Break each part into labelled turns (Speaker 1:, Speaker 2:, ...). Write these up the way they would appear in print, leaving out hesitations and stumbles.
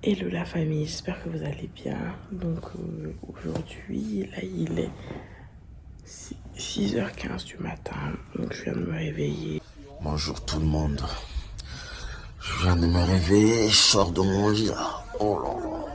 Speaker 1: Hello la famille, j'espère que vous allez bien. Donc aujourd'hui, là il est 6h15 du matin, donc je viens de me réveiller.
Speaker 2: Bonjour tout le monde. Je viens de me réveiller, je sors de mon lit là. Oh là là.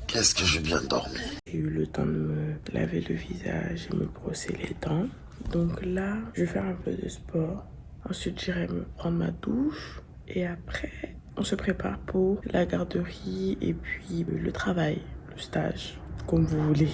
Speaker 2: Qu'est-ce que j'ai bien dormi.
Speaker 1: J'ai eu le temps de me laver le visage et me brosser les dents. Donc là, je vais faire un peu de sport. Ensuite, j'irai me prendre ma douche. Et après, on se prépare pour la garderie et puis le travail, le stage, comme vous voulez.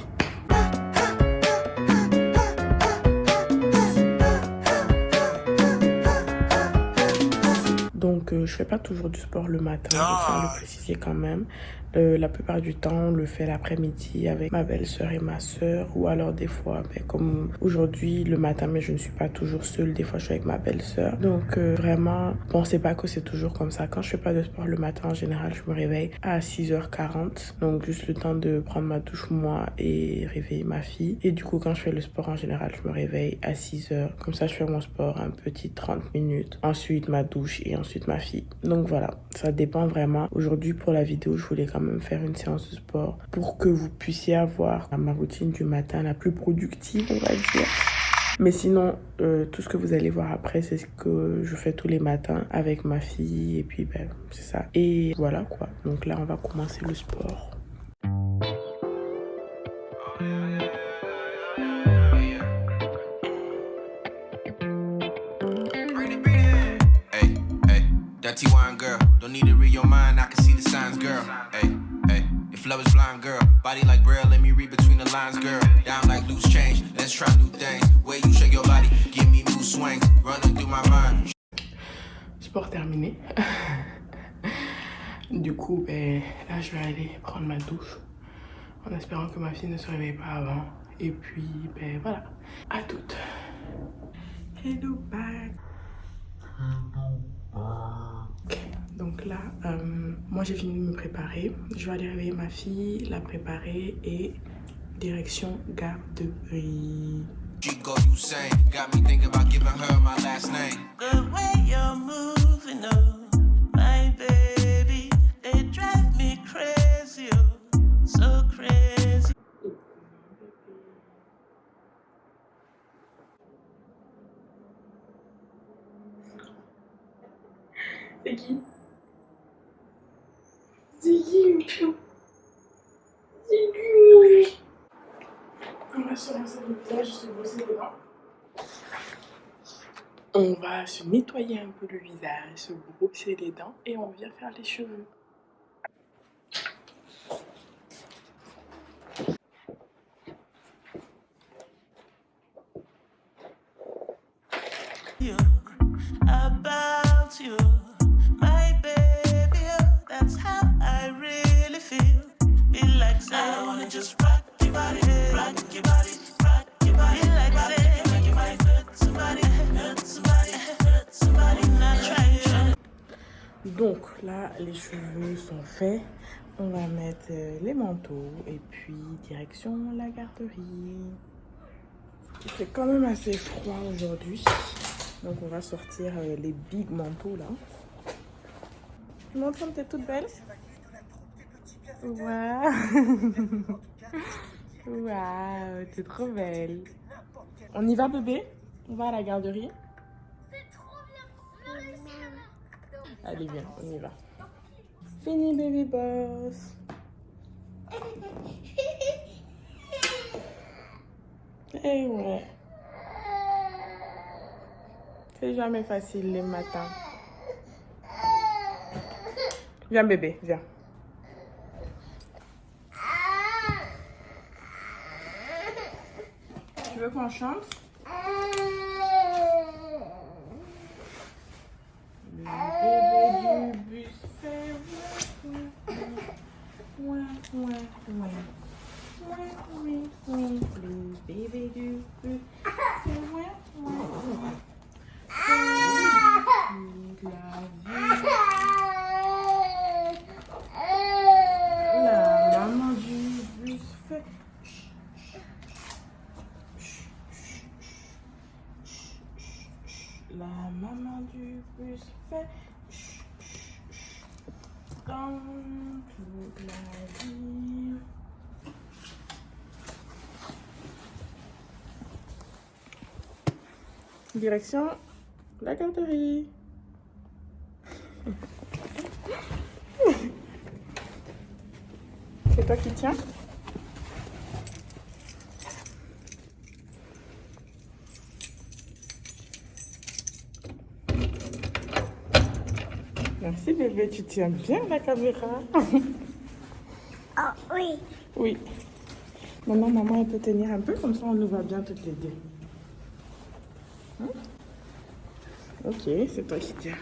Speaker 1: Donc, je fais pas toujours du sport le matin, je tiens à le préciser quand même. La plupart du temps, on le fait l'après-midi avec ma belle-sœur et ma sœur. Ou alors des fois, comme aujourd'hui, le matin, mais je ne suis pas toujours seule. Des fois, je suis avec ma belle-sœur. Donc, vraiment, pensez pas que c'est toujours comme ça. Quand je fais pas de sport le matin, en général, je me réveille à 6h40. Donc, juste le temps de prendre ma douche, moi, et réveiller ma fille. Et du coup, quand je fais le sport, en général, je me réveille à 6h. Comme ça, je fais mon sport un petit 30 minutes. Ensuite, ma douche et ensuite ma fille. Donc, voilà, ça dépend vraiment. Aujourd'hui, pour la vidéo, je voulais quand même faire une séance de sport pour que vous puissiez avoir ma routine du matin la plus productive, on va dire. Mais sinon, tout ce que vous allez voir après, c'est ce que je fais tous les matins avec ma fille. Et puis, c'est ça. Et voilà quoi. Donc là, on va commencer le sport.
Speaker 3: Dirty wine girl, don't need to read your mind, I can see the signs, girl. Hey, hey, if love is blind, girl, body like Braille, let me read between the lines, girl. Down like loose change, let's try new things. Way you shake your body, give me new swings, running through my mind.
Speaker 1: Sport terminé. Du coup, là, je vais aller prendre ma douche en espérant que ma fille ne se réveille pas avant. Et puis, voilà. À toutes. Hello, back. Donc là, moi j'ai fini de me préparer. Je vais aller réveiller ma fille, la préparer et direction garderie. C'est qui? C'est qui? C'est qui? On va se rincer le visage, se brosser les dents. On va se nettoyer un peu le visage, se brosser les dents et on vient faire les cheveux.
Speaker 4: About you, my baby, that's how I really feel. Feel like saying I wanna just rock your body, rock your body, rock your body. Feel like saying like you might hurt somebody, hurt somebody, hurt somebody. Not trying.
Speaker 1: Donc là, les cheveux sont faits. On va mettre les manteaux et puis direction la garderie. Il fait quand même assez froid aujourd'hui. Donc on va sortir les big manteaux là. Tu montres comme t'es toute belle? Waouh. Waouh, t'es trop belle. On y va bébé? On va à la garderie? C'est trop bien. Allez viens, on y va. Fini baby boss. Eh ouais. C'est jamais facile les matins. Viens bébé, viens. Tu veux qu'on chante? Le bébé du bus fait ouin, ouin, ouin. Oui, le bébé du bus fait ouin, ouin, ouin. La maman du bus fait. La maman du bus fait. Dans tout Direction la garderie. C'est toi qui tiens? Merci bébé, tu tiens bien la caméra.
Speaker 5: Oh oui.
Speaker 1: Oui. Maintenant, maman, elle peut tenir un peu, comme ça on nous voit bien toutes les deux. Hein? Ok, c'est toi qui tiens.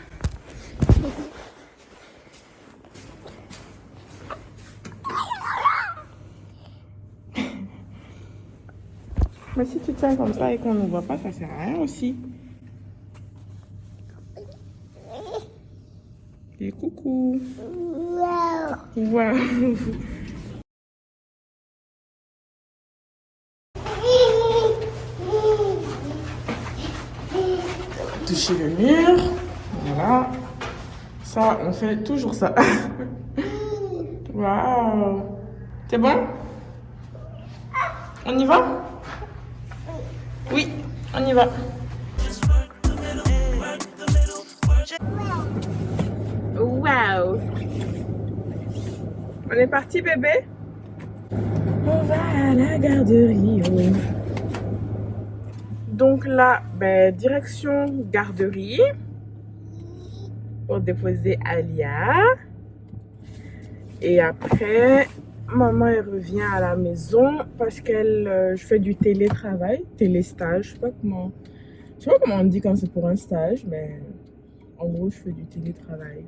Speaker 1: Mais si tu tiens comme ça et qu'on ne voit pas, ça sert à rien aussi. Et coucou.
Speaker 5: Wow.
Speaker 1: Wow. Toucher le mur. Voilà. Ça, on fait toujours ça. Waouh. C'est bon? On y va? Oui, on y va. Waouh. On est parti bébé? On va à la garderie. Donc là, direction garderie pour déposer Alia. Et après, maman elle revient à la maison parce qu'elle, je fais du télétravail, téléstage. Je sais pas comment on dit quand c'est pour un stage, mais en gros je fais du télétravail.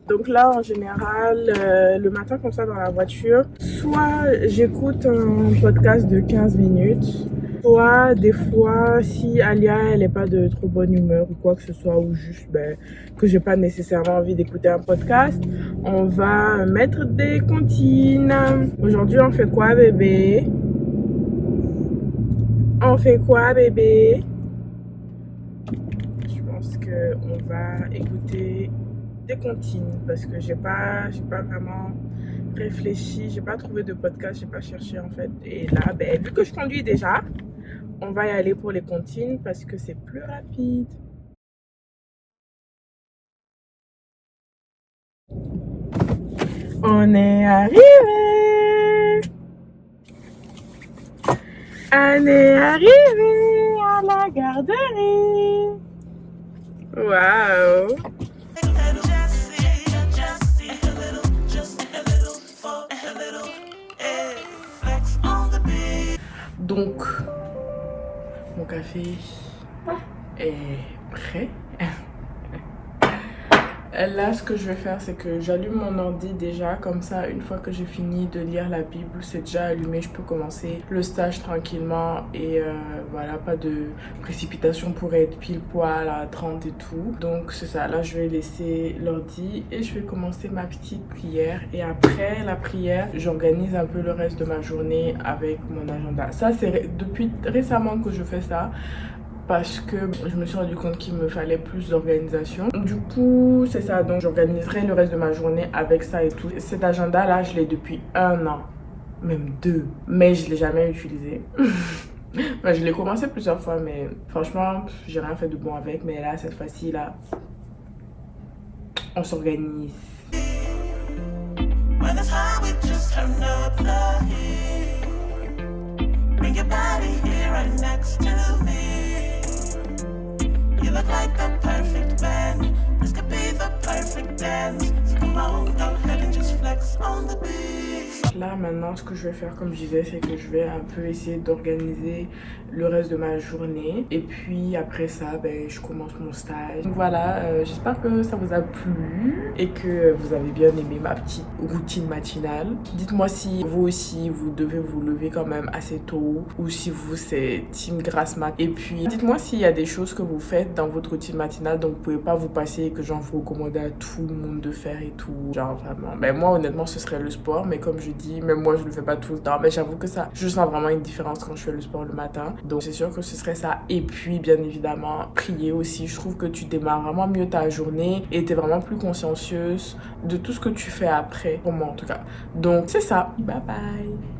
Speaker 1: Donc là, en général, le matin comme ça dans la voiture, soit j'écoute un podcast de 15 minutes, soit des fois, si Alia elle n'est pas de trop bonne humeur ou quoi que ce soit, ou juste que j'ai pas nécessairement envie d'écouter un podcast, on va mettre des comptines. Aujourd'hui, on fait quoi bébé? On fait quoi bébé? Je pense qu'on va écouter des comptines parce que j'ai pas vraiment réfléchi, j'ai pas trouvé de podcast, j'ai pas cherché en fait. Et là, vu que je conduis déjà, on va y aller pour les comptines parce que c'est plus rapide. On est arrivé. On est arrivé à la garderie. Waouh. Donc, mon café est prêt. Là, ce que je vais faire, c'est que j'allume mon ordi déjà. Comme ça, une fois que j'ai fini de lire la Bible, c'est déjà allumé. Je peux commencer le stage tranquillement. Et voilà, pas de précipitation pour être pile poil à 30 et tout. Donc, c'est ça. Là, je vais laisser l'ordi et je vais commencer ma petite prière. Et après la prière, j'organise un peu le reste de ma journée avec mon agenda. Ça, c'est depuis récemment que je fais ça. Parce que je me suis rendu compte qu'il me fallait plus d'organisation. Du coup, c'est ça. Donc, j'organiserai le reste de ma journée avec ça et tout. Cet agenda-là, je l'ai depuis 1 an. Même 2. Mais je ne l'ai jamais utilisé. Enfin, je l'ai commencé plusieurs fois, mais franchement, j'ai rien fait de bon avec. Mais là, cette fois-ci, là, on s'organise. Bring your body here right next to me. You look like the perfect man. This could be the perfect dance. So come on, go ahead and just flex on the beat. Là maintenant, ce que je vais faire, comme je disais, c'est que je vais un peu essayer d'organiser le reste de ma journée. Et puis après ça, je commence mon stage. Donc voilà, j'espère que ça vous a plu et que vous avez bien aimé ma petite routine matinale. Dites-moi si vous aussi, vous devez vous lever quand même assez tôt ou si vous, c'est team grasse mat. Et puis, dites-moi s'il y a des choses que vous faites dans votre routine matinale dont vous pouvez pas vous passer et que genre vous recommandez à tout le monde de faire et tout. Genre vraiment. Moi, honnêtement, ce serait le sport. Mais comme je dis, même moi, je le fais pas tout le temps. Mais j'avoue que ça, je sens vraiment une différence quand je fais le sport le matin. Donc, c'est sûr que ce serait ça. Et puis, bien évidemment, prier aussi. Je trouve que tu démarres vraiment mieux ta journée et t'es vraiment plus consciencieuse de tout ce que tu fais après. Pour moi, en tout cas. Donc, c'est ça. Bye bye.